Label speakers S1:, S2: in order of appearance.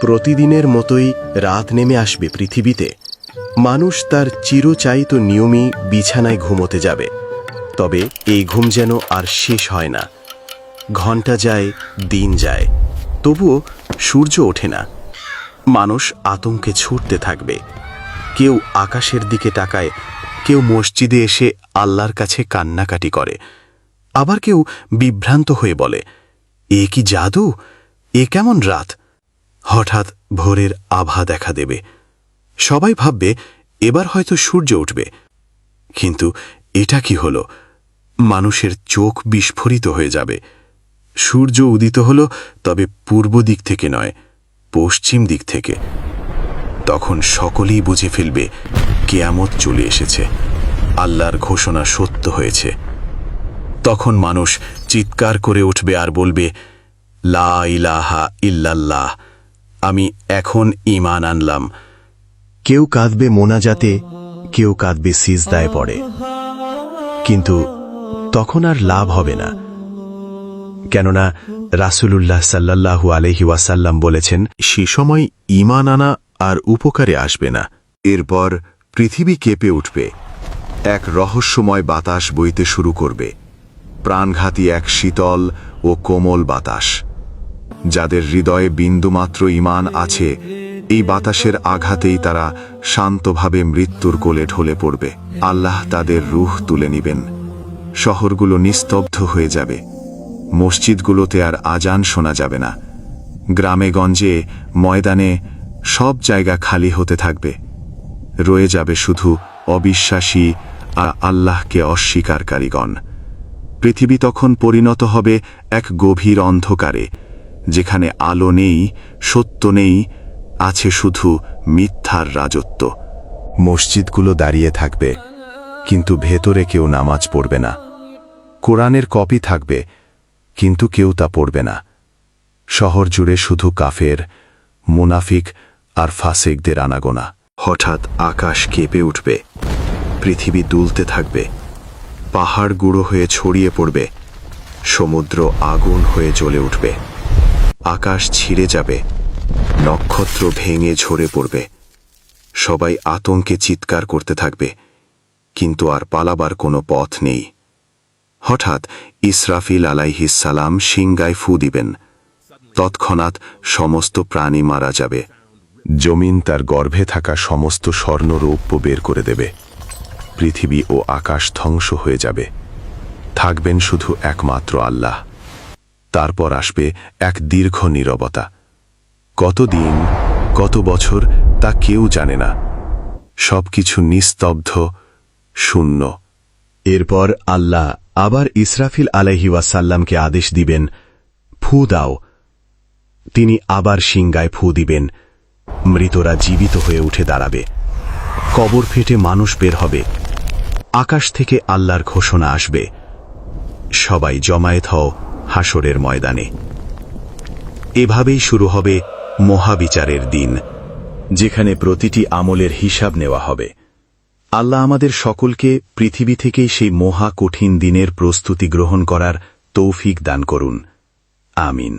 S1: প্রতিদিনের মতোই রাত নেমে আসবে পৃথিবীতে। মানুষ তার চিরচায়িত নিয়মই বিছানায় ঘুমোতে যাবে। তবে এই ঘুম যেন আর শেষ হয় না। ঘণ্টা যায়, দিন যায়, তবুও সূর্য ওঠে না। মানুষ আতঙ্কে ছুটতে থাকবে। কেউ আকাশের দিকে তাকায়, কেউ মসজিদে এসে আল্লাহর কাছে কান্নাকাটি করে, আবার কেউ বিভ্রান্ত হয়ে বলে, এ কি জাদু? এ কেমন রাত? হঠাৎ ভোরের আভা দেখা দেবে। সবাই ভাববে এবার হয়তো সূর্য উঠবে। কিন্তু এটা কি হলো? মানুষের চোখ বিস্ফোরিত হয়ে যাবে। সূর্য উদিত হলো, তবে পূর্ব দিক থেকে নয়, পশ্চিম দিক থেকে। তখন সকলেই বুঝে ফেলবে কিয়ামত চলে এসেছে, আল্লাহর ঘোষণা সত্য হয়েছে। তখন মানুষ চিৎকার করে উঠবে আর বলবে, লা ইলাহা ইল্লাল্লাহ, আমি এখন ঈমান আনলাম। কেউ কাঁদবে মোনাজাতে, কেউ কাঁদবে সিজদায় পড়ে। কিন্তু তখন আর লাভ হবে না, কেননা রাসূলুল্লাহ সাল্লাল্লাহু আলাইহি ওয়াসাল্লাম বলেছেন, সে সময় ঈমান আনা আর উপকারে আসবে না। এরপর পৃথিবী কেঁপে উঠবে। এক রহস্যময় বাতাস বইতে শুরু করবে, প্রাণঘাতী এক শীতল ও কোমল বাতাস। যাদের হৃদয়ে বিন্দুমাত্র ঈমান আছে, এই বাতাসের আঘাতেই তারা শান্তভাবে মৃত্যুর কোলে ঢলে পড়বে। আল্লাহ তাদের রূহ তুলে নিবেন। শহরগুলো নিস্তব্ধ হয়ে যাবে। মসজিদগুলোতে আর আজান শোনা যাবে না। গ্রামে গঞ্জে, ময়দানে সব জায়গা খালি হতে থাকবে। রয়ে যাবে শুধু অবিশ্বাসী আর আল্লাহকে অস্বীকারীগণ। পৃথিবী তখন পরিণত হবে এক গভীর অন্ধকারে, যেখানে আলো নেই, সত্য নেই, আছে শুধু মিথ্যার রাজত্ব। মসজিদগুলো দাঁড়িয়ে থাকবে, কিন্তু ভেতরে কেউ নামাজ পড়বে না। কোরআনের কপি থাকবে, কিন্তু কেউ তা পড়বে না। শহর জুড়ে শুধু কাফের, মুনাফিক আর ফাসিকদের আনাগোনা। হঠাৎ আকাশ কেঁপে উঠবে, পৃথিবী দুলতে থাকবে, পাহাড় গুঁড়ো হয়ে ছড়িয়ে পড়বে, সমুদ্র আগুন হয়ে জ্বলে উঠবে, আকাশ ছিঁড়ে যাবে, নক্ষত্র ভেঙে ঝরে পড়বে। সবাই আতঙ্কে চিৎকার করতে থাকবে, কিন্তু আর পালাবার কোনো পথ নেই। হঠাৎ ইসরাফিল আলাইহিস সালাম সিংগায় ফু দিবেন। তৎক্ষণাৎ সমস্ত প্রাণী মারা যাবে। জমিন তার গর্ভে থাকা সমস্ত স্বর্ণরৌপ্য বের করে দেবে। পৃথিবী ও আকাশ ধ্বংস হয়ে যাবে। থাকবেন শুধু একমাত্র আল্লাহ। তারপর আসবে এক দীর্ঘ নীরবতা। কতদিন, কত বছর তা কেউ জানে না। সবকিছু নিস্তব্ধ, শূন্য। এরপর আল্লাহ আবার ইসরাফিল আলাইহি ওয়াসাল্লামকে আদেশ দিবেন, ফু দাও। তিনি আবার সিংগায় ফু দিবেন। মৃতরা জীবিত হয়ে উঠে দাঁড়াবে। কবর ফেটে মানুষ বের হবে। আকাশ থেকে আল্লাহর ঘোষণা আসবে, সবাই জমায়েত হও হাসরের ময়দানে। এভাবেই শুরু হবে মহাবিচারের দিন, যেখানে প্রতিটি আমলের হিসাব নেওয়া হবে। আল্লাহ আমাদের সকলকে পৃথিবী থেকেই সেই মহা কঠিন দিনের প্রস্তুতি গ্রহণ করার তৌফিক দান করুন। আমিন।